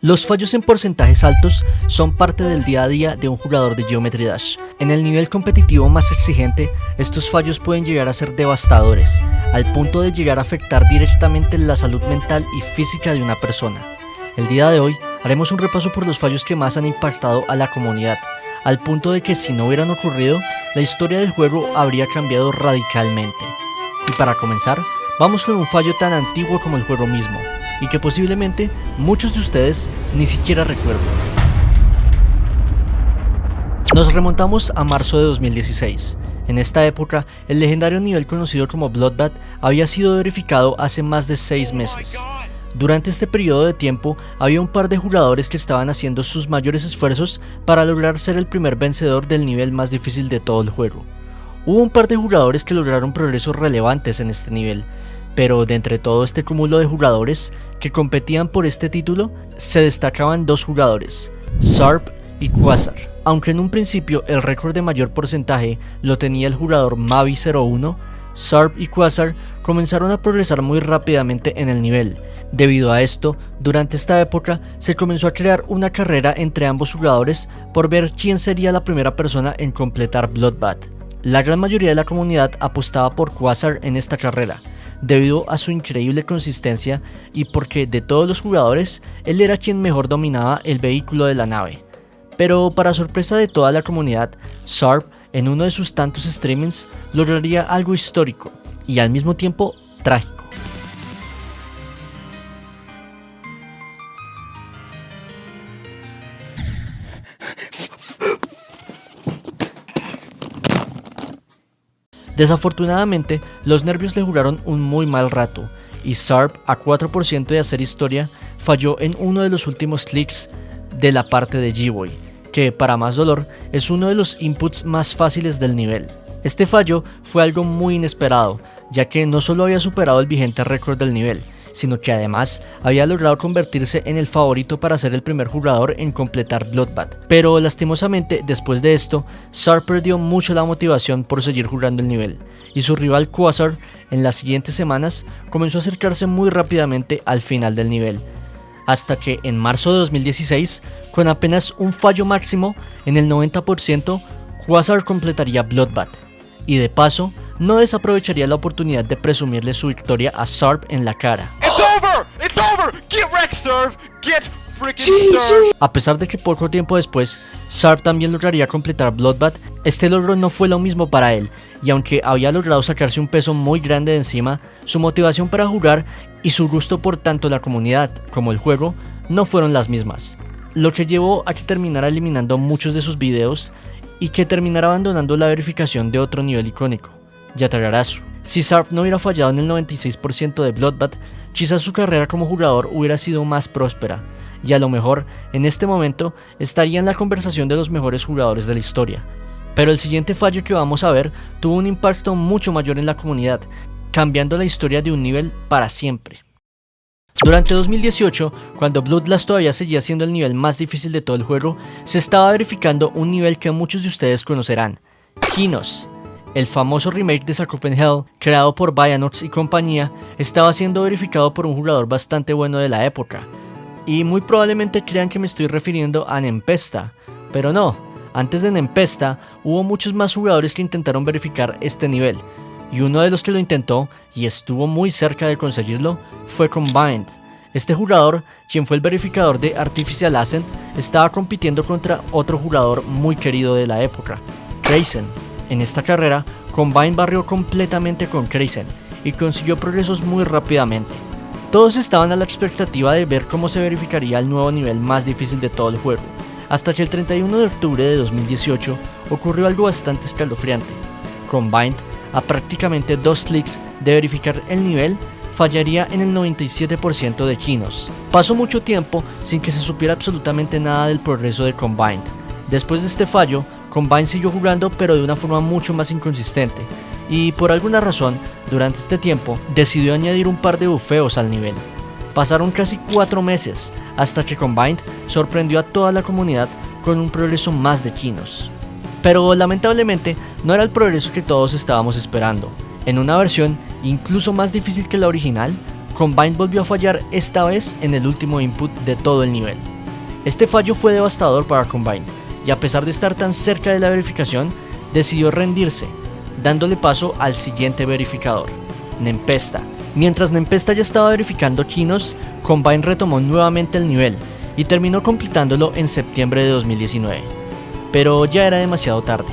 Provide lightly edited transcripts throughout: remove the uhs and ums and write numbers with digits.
Los fallos en porcentajes altos son parte del día a día de un jugador de Geometry Dash. En el nivel competitivo más exigente, estos fallos pueden llegar a ser devastadores, al punto de llegar a afectar directamente la salud mental y física de una persona. El día de hoy haremos un repaso por los fallos que más han impactado a la comunidad, al punto de que si no hubieran ocurrido, la historia del juego habría cambiado radicalmente. Y para comenzar, vamos con un fallo tan antiguo como el juego mismo, y que posiblemente muchos de ustedes ni siquiera recuerdan. Nos remontamos a marzo de 2016. En esta época, el legendario nivel conocido como Bloodbath había sido verificado hace más de 6 meses. Durante este periodo de tiempo, había un par de jugadores que estaban haciendo sus mayores esfuerzos para lograr ser el primer vencedor del nivel más difícil de todo el juego. Hubo un par de jugadores que lograron progresos relevantes en este nivel, pero de entre todo este cúmulo de jugadores que competían por este título, se destacaban dos jugadores, Zarp y Quasar. Aunque en un principio el récord de mayor porcentaje lo tenía el jugador Mavi01, Zarp y Quasar comenzaron a progresar muy rápidamente en el nivel. Debido a esto, durante esta época se comenzó a crear una carrera entre ambos jugadores por ver quién sería la primera persona en completar Bloodbath. La gran mayoría de la comunidad apostaba por Quasar en esta carrera, debido a su increíble consistencia y porque de todos los jugadores, él era quien mejor dominaba el vehículo de la nave. Pero para sorpresa de toda la comunidad, Zarp en uno de sus tantos streamings lograría algo histórico y al mismo tiempo trágico. Desafortunadamente, los nervios le jugaron un muy mal rato, y Zarp, a 4% de hacer historia, falló en uno de los últimos clics de la parte de G-Boy, que para más dolor es uno de los inputs más fáciles del nivel. Este fallo fue algo muy inesperado, ya que no solo había superado el vigente récord del nivel, sino que además había logrado convertirse en el favorito para ser el primer jugador en completar Bloodbath. Pero lastimosamente, después de esto, Zarp perdió mucho la motivación por seguir jugando el nivel, y su rival Quasar en las siguientes semanas comenzó a acercarse muy rápidamente al final del nivel, hasta que en marzo de 2016, con apenas un fallo máximo en el 90%, Quasar completaría Bloodbath, y de paso, no desaprovecharía la oportunidad de presumirle su victoria a Zarp en la cara. A pesar de que poco tiempo después, Zarp también lograría completar Bloodbath, este logro no fue lo mismo para él, y aunque había logrado sacarse un peso muy grande de encima, su motivación para jugar y su gusto por tanto la comunidad como el juego no fueron las mismas, lo que llevó a que terminara eliminando muchos de sus videos y que terminara abandonando la verificación de otro nivel icónico, Yatagarasu. Si Zarp no hubiera fallado en el 96% de Bloodbath, quizás su carrera como jugador hubiera sido más próspera, y a lo mejor en este momento estaría en la conversación de los mejores jugadores de la historia. Pero el siguiente fallo que vamos a ver tuvo un impacto mucho mayor en la comunidad, cambiando la historia de un nivel para siempre. Durante 2018, cuando Bloodlust todavía seguía siendo el nivel más difícil de todo el juego, se estaba verificando un nivel que muchos de ustedes conocerán, Kinos. El famoso remake de Sakupen Hell, creado por Bayanox y compañía, estaba siendo verificado por un jugador bastante bueno de la época. Y muy probablemente crean que me estoy refiriendo a Nempesta, pero no, antes de Nempesta hubo muchos más jugadores que intentaron verificar este nivel, y uno de los que lo intentó, y estuvo muy cerca de conseguirlo, fue Combined. Este jugador, quien fue el verificador de Artificial Ascent, estaba compitiendo contra otro jugador muy querido de la época, Krayzen. En esta carrera, Combined barrió completamente con Krayzen y consiguió progresos muy rápidamente. Todos estaban a la expectativa de ver cómo se verificaría el nuevo nivel más difícil de todo el juego, hasta que el 31 de octubre de 2018 ocurrió algo bastante escalofriante. Combined, a prácticamente 2 clics de verificar el nivel, fallaría en el 97% de Kinos. Pasó mucho tiempo sin que se supiera absolutamente nada del progreso de Combined. Después de este fallo, Combined siguió jugando pero de una forma mucho más inconsistente, y por alguna razón, durante este tiempo, decidió añadir un par de bufeos al nivel. Pasaron casi 4 meses, hasta que Combined sorprendió a toda la comunidad con un progreso más de Kinos. Pero lamentablemente, no era el progreso que todos estábamos esperando. En una versión incluso más difícil que la original, Combined volvió a fallar esta vez en el último input de todo el nivel. Este fallo fue devastador para Combine, y a pesar de estar tan cerca de la verificación, decidió rendirse, dándole paso al siguiente verificador, Nempesta. Mientras Nempesta ya estaba verificando Kinos, Combine retomó nuevamente el nivel y terminó completándolo en septiembre de 2019. Pero ya era demasiado tarde.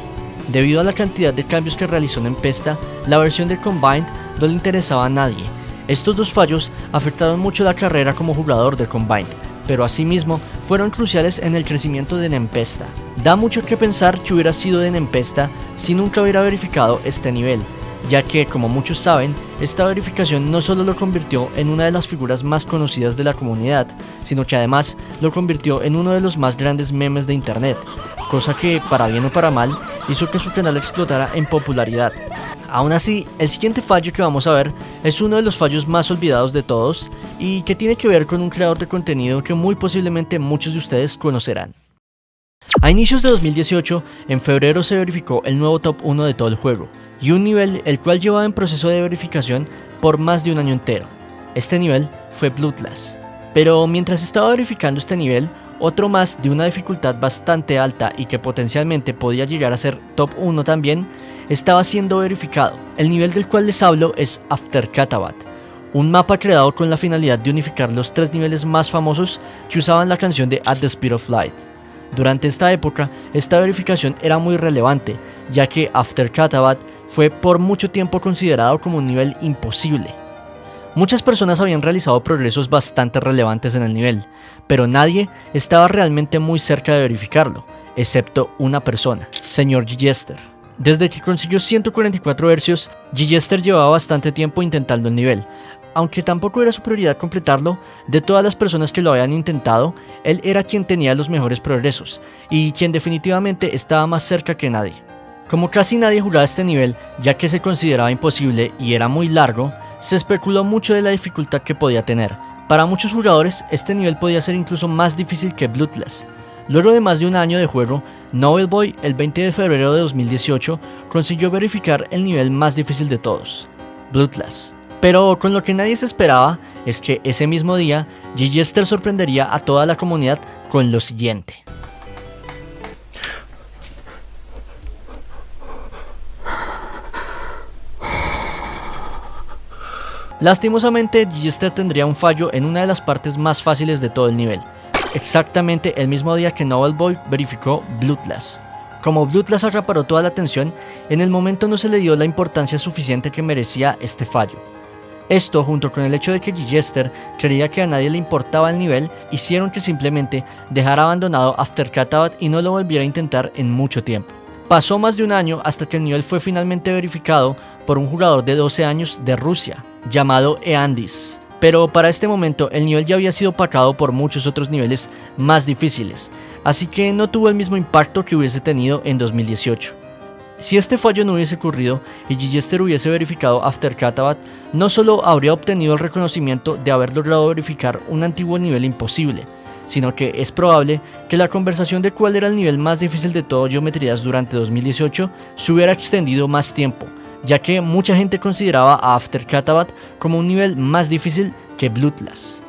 Debido a la cantidad de cambios que realizó Nempesta, la versión de Combine no le interesaba a nadie. Estos dos fallos afectaron mucho la carrera como jugador de Combine, pero asimismo fueron cruciales en el crecimiento de Nempesta. Da mucho que pensar que hubiera sido de Nempesta si nunca hubiera verificado este nivel, ya que, como muchos saben, esta verificación no solo lo convirtió en una de las figuras más conocidas de la comunidad, sino que además lo convirtió en uno de los más grandes memes de internet, cosa que, para bien o para mal, hizo que su canal explotara en popularidad. Aún así, el siguiente fallo que vamos a ver es uno de los fallos más olvidados de todos y que tiene que ver con un creador de contenido que muy posiblemente muchos de ustedes conocerán. A inicios de 2018, en febrero se verificó el nuevo top 1 de todo el juego, y un nivel el cual llevaba en proceso de verificación por más de un año entero. Este nivel fue Bloodlust. Pero mientras estaba verificando este nivel, otro más de una dificultad bastante alta y que potencialmente podía llegar a ser top 1 también, estaba siendo verificado. El nivel del cual les hablo es After Katabat, un mapa creado con la finalidad de unificar los 3 niveles más famosos que usaban la canción de At the Speed of Light. Durante esta época, esta verificación era muy relevante, ya que After Katabat fue por mucho tiempo considerado como un nivel imposible. Muchas personas habían realizado progresos bastante relevantes en el nivel, pero nadie estaba realmente muy cerca de verificarlo, excepto una persona, Sr. G-Jester. Desde que consiguió 144 hercios, G-Jester llevaba bastante tiempo intentando el nivel. Aunque tampoco era su prioridad completarlo, de todas las personas que lo habían intentado, él era quien tenía los mejores progresos, y quien definitivamente estaba más cerca que nadie. Como casi nadie jugaba este nivel, ya que se consideraba imposible y era muy largo, se especuló mucho de la dificultad que podía tener. Para muchos jugadores, este nivel podía ser incluso más difícil que Bloodlust. Luego de más de un año de juego, Novelboy, el 20 de febrero de 2018, consiguió verificar el nivel más difícil de todos, Bloodlust. Pero con lo que nadie se esperaba es que ese mismo día, G-Jester sorprendería a toda la comunidad con lo siguiente. Lastimosamente, G-Jester tendría un fallo en una de las partes más fáciles de todo el nivel, exactamente el mismo día que Novelboy verificó Bloodlust. Como Bloodlust acaparó toda la atención, en el momento no se le dio la importancia suficiente que merecía este fallo. Esto, junto con el hecho de que G-Jester creía que a nadie le importaba el nivel, hicieron que simplemente dejara abandonado After Katabat y no lo volviera a intentar en mucho tiempo. Pasó más de un año hasta que el nivel fue finalmente verificado por un jugador de 12 años de Rusia, llamado Eandis. Pero para este momento el nivel ya había sido opacado por muchos otros niveles más difíciles, así que no tuvo el mismo impacto que hubiese tenido en 2018. Si este fallo no hubiese ocurrido y G-Jester hubiese verificado After Katabat, no solo habría obtenido el reconocimiento de haber logrado verificar un antiguo nivel imposible, sino que es probable que la conversación de cuál era el nivel más difícil de todo Geometry Dash durante 2018 se hubiera extendido más tiempo, ya que mucha gente consideraba a After Katabat como un nivel más difícil que Bloodlust.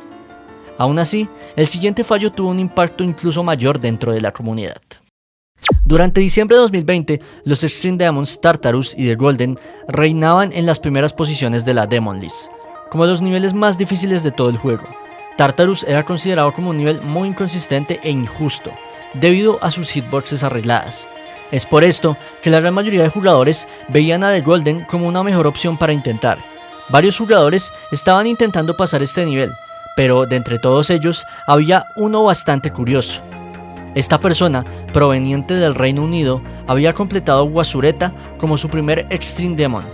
Aún así, el siguiente fallo tuvo un impacto incluso mayor dentro de la comunidad. Durante diciembre de 2020, los Extreme Demons, Tartarus y The Golden reinaban en las primeras posiciones de la Demon List, como los niveles más difíciles de todo el juego. Tartarus era considerado como un nivel muy inconsistente e injusto, debido a sus hitboxes arregladas. Es por esto que la gran mayoría de jugadores veían a The Golden como una mejor opción para intentar. Varios jugadores estaban intentando pasar este nivel, pero de entre todos ellos había uno bastante curioso. Esta persona, proveniente del Reino Unido, había completado Wasureta como su primer Extreme Demon,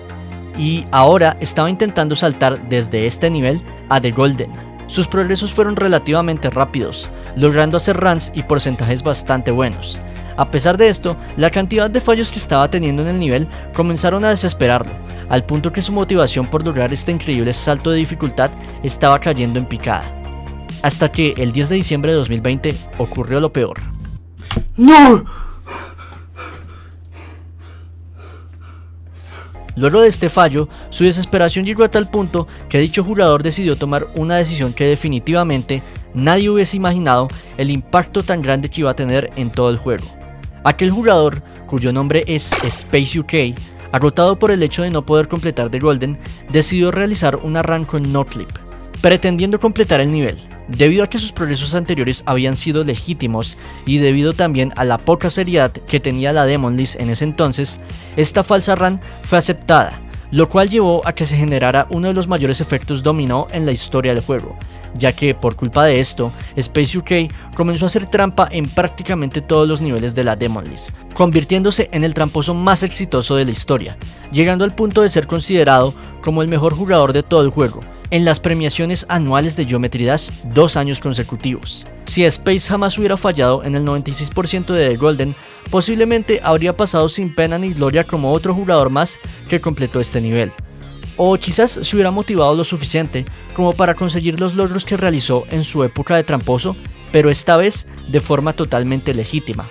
y ahora estaba intentando saltar desde este nivel a The Golden. Sus progresos fueron relativamente rápidos, logrando hacer runs y porcentajes bastante buenos. A pesar de esto, la cantidad de fallos que estaba teniendo en el nivel comenzaron a desesperarlo, al punto que su motivación por lograr este increíble salto de dificultad estaba cayendo en picada. Hasta que el 10 de diciembre de 2020 ocurrió lo peor. ¡No! Luego de este fallo, su desesperación llegó a tal punto que dicho jugador decidió tomar una decisión que definitivamente nadie hubiese imaginado el impacto tan grande que iba a tener en todo el juego. Aquel jugador, cuyo nombre es Space UK, agotado por el hecho de no poder completar The Golden, decidió realizar una run con Noclip, pretendiendo completar el nivel. Debido a que sus progresos anteriores habían sido legítimos y debido también a la poca seriedad que tenía la Demon List en ese entonces, esta falsa run fue aceptada, lo cual llevó a que se generara uno de los mayores efectos dominó en la historia del juego, ya que por culpa de esto, Space UK comenzó a hacer trampa en prácticamente todos los niveles de la Demon List, convirtiéndose en el tramposo más exitoso de la historia, llegando al punto de ser considerado como el mejor jugador de todo el juego en las premiaciones anuales de Geometry Dash 2 años consecutivos. Si Space jamás hubiera fallado en el 96% de The Golden, posiblemente habría pasado sin pena ni gloria como otro jugador más que completó este nivel. O quizás se hubiera motivado lo suficiente como para conseguir los logros que realizó en su época de tramposo, pero esta vez de forma totalmente legítima.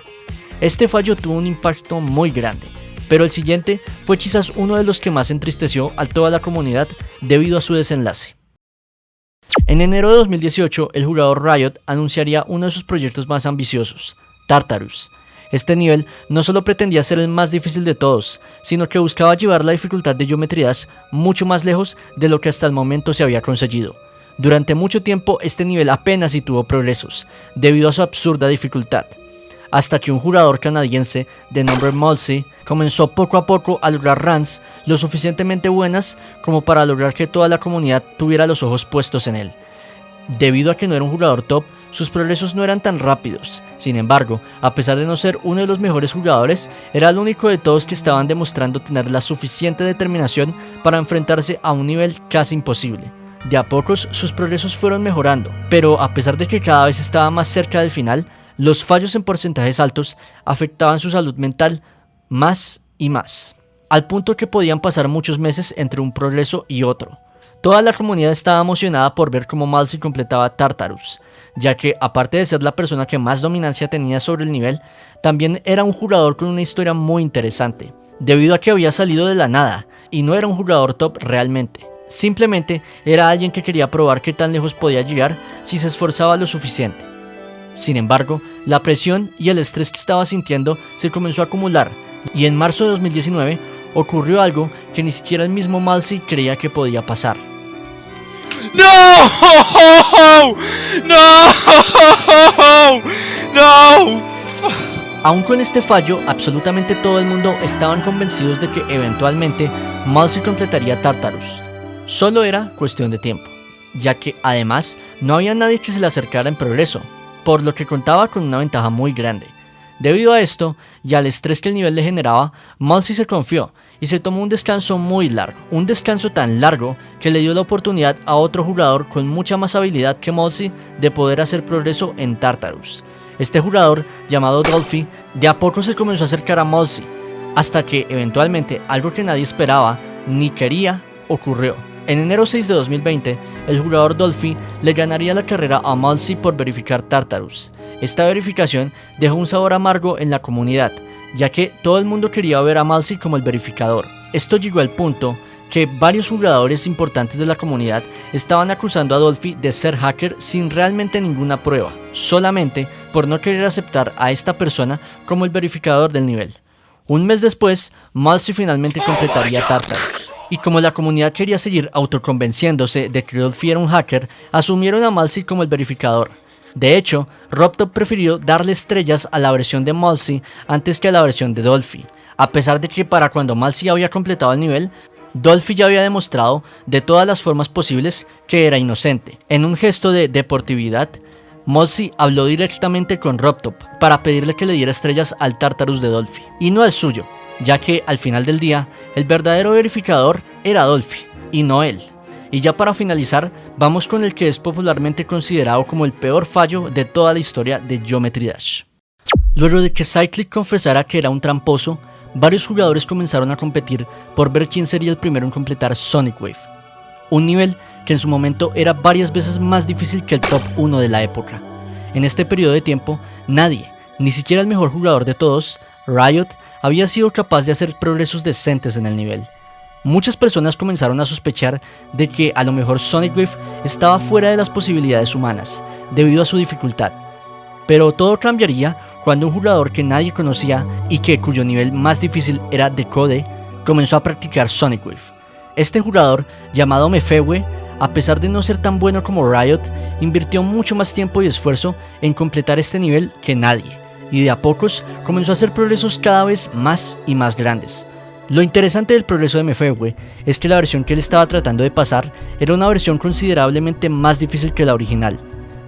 Este fallo tuvo un impacto muy grande, pero el siguiente fue quizás uno de los que más entristeció a toda la comunidad debido a su desenlace. En enero de 2018, el jugador Riot anunciaría uno de sus proyectos más ambiciosos, Tartarus. Este nivel no solo pretendía ser el más difícil de todos, sino que buscaba llevar la dificultad de Geometry Dash mucho más lejos de lo que hasta el momento se había conseguido. Durante mucho tiempo este nivel apenas si tuvo progresos, debido a su absurda dificultad, hasta que un jugador canadiense de nombre Malsey comenzó poco a poco a lograr runs lo suficientemente buenas como para lograr que toda la comunidad tuviera los ojos puestos en él. Debido a que no era un jugador top, sus progresos no eran tan rápidos. Sin embargo, a pesar de no ser uno de los mejores jugadores, era el único de todos que estaban demostrando tener la suficiente determinación para enfrentarse a un nivel casi imposible. De a pocos sus progresos fueron mejorando, pero a pesar de que cada vez estaba más cerca del final, los fallos en porcentajes altos afectaban su salud mental más y más, al punto que podían pasar muchos meses entre un progreso y otro. Toda la comunidad estaba emocionada por ver cómo Malsey completaba Tartarus, ya que aparte de ser la persona que más dominancia tenía sobre el nivel, también era un jugador con una historia muy interesante, debido a que había salido de la nada y no era un jugador top realmente. Simplemente era alguien que quería probar qué tan lejos podía llegar si se esforzaba lo suficiente. Sin embargo, la presión y el estrés que estaba sintiendo se comenzó a acumular, y en marzo de 2019 ocurrió algo que ni siquiera el mismo Malsey creía que podía pasar. ¡No! ¡No! ¡No! Aún con este fallo, absolutamente todo el mundo estaban convencidos de que eventualmente Malsey completaría Tartarus. Solo era cuestión de tiempo, ya que además no había nadie que se le acercara en progreso, por lo que contaba con una ventaja muy grande. Debido a esto y al estrés que el nivel le generaba, Malsey se confió y se tomó un descanso muy largo. Un descanso tan largo que le dio la oportunidad a otro jugador con mucha más habilidad que Malsey de poder hacer progreso en Tartarus. Este jugador, llamado Dolphy, de a poco se comenzó a acercar a Malsey, hasta que eventualmente algo que nadie esperaba ni quería ocurrió. En enero 6 de 2020, el jugador Dolphy le ganaría la carrera a Malsey por verificar Tartarus. Esta verificación dejó un sabor amargo en la comunidad, ya que todo el mundo quería ver a Malsey como el verificador. Esto llegó al punto que varios jugadores importantes de la comunidad estaban acusando a Dolphy de ser hacker sin realmente ninguna prueba, solamente por no querer aceptar a esta persona como el verificador del nivel. Un mes después, Malsey finalmente completaría Tartarus. Y como la comunidad quería seguir autoconvenciéndose de que Dolphy era un hacker, asumieron a Malsey como el verificador. De hecho, RobTop prefirió darle estrellas a la versión de Malsey antes que a la versión de Dolphy, a pesar de que para cuando Malsey había completado el nivel, Dolphy ya había demostrado de todas las formas posibles que era inocente. En un gesto de deportividad, Malsey habló directamente con RobTop para pedirle que le diera estrellas al Tartarus de Dolphy, y no al suyo, ya que al final del día, el verdadero verificador era Dolphy, y no él. Y ya para finalizar, vamos con el que es popularmente considerado como el peor fallo de toda la historia de Geometry Dash. Luego de que Cyclic confesara que era un tramposo, varios jugadores comenzaron a competir por ver quién sería el primero en completar Sonic Wave, un nivel que en su momento era varias veces más difícil que el top 1 de la época. En este periodo de tiempo, nadie, ni siquiera el mejor jugador de todos, Riot, había sido capaz de hacer progresos decentes en el nivel. Muchas personas comenzaron a sospechar de que a lo mejor Sonic Wave estaba fuera de las posibilidades humanas, debido a su dificultad. Pero todo cambiaría cuando un jugador que nadie conocía y cuyo nivel más difícil era Decode, comenzó a practicar Sonic Wave. Este jugador, llamado Mefewe, a pesar de no ser tan bueno como Riot, invirtió mucho más tiempo y esfuerzo en completar este nivel que nadie, y de a pocos comenzó a hacer progresos cada vez más y más grandes. Lo interesante del progreso de Mefewe es que la versión que él estaba tratando de pasar era una versión considerablemente más difícil que la original,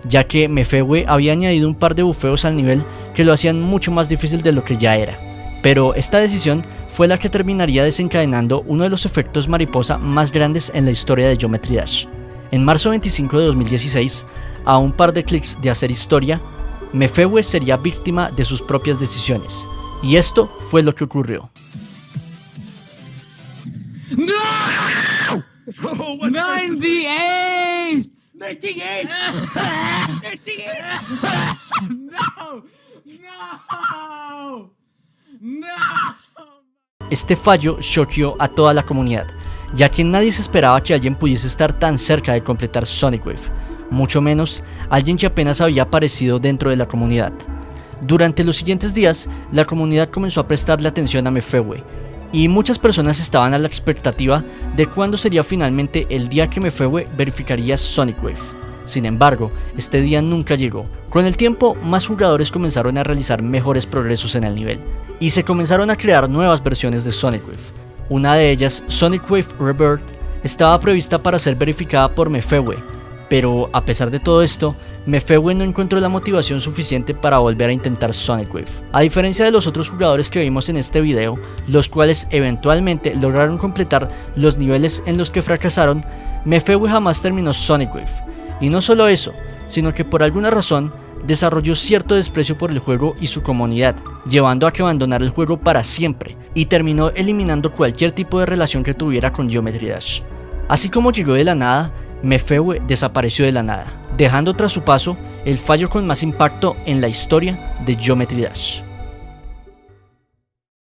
ya que Mefewe había añadido un par de bufeos al nivel que lo hacían mucho más difícil de lo que ya era. Pero esta decisión fue la que terminaría desencadenando uno de los efectos mariposa más grandes en la historia de Geometry Dash. En marzo 25 de 2016, a un par de clics de hacer historia, Mefewe sería víctima de sus propias decisiones, y esto fue lo que ocurrió. No! 98! 98! 98! No! No! No! Este fallo choqueó a toda la comunidad, ya que nadie se esperaba que alguien pudiese estar tan cerca de completar Sonic Wave, mucho menos alguien que apenas había aparecido dentro de la comunidad. Durante los siguientes días, la comunidad comenzó a prestarle atención a Mefewe, y muchas personas estaban a la expectativa de cuándo sería finalmente el día que Mefewe verificaría Sonic Wave. Sin embargo, este día nunca llegó. Con el tiempo, más jugadores comenzaron a realizar mejores progresos en el nivel, y se comenzaron a crear nuevas versiones de Sonic Wave. Una de ellas, Sonic Wave Rebirth, estaba prevista para ser verificada por Mefewe, pero a pesar de todo esto, Mefewe no encontró la motivación suficiente para volver a intentar Sonic Wave. A diferencia de los otros jugadores que vimos en este video, los cuales eventualmente lograron completar los niveles en los que fracasaron, Mefewe jamás terminó Sonic Wave. Y no solo eso, sino que por alguna razón desarrolló cierto desprecio por el juego y su comunidad, llevando a que abandonara el juego para siempre, y terminó eliminando cualquier tipo de relación que tuviera con Geometry Dash. Así como llegó de la nada, Mefewe desapareció de la nada, dejando tras su paso el fallo con más impacto en la historia de Geometry Dash.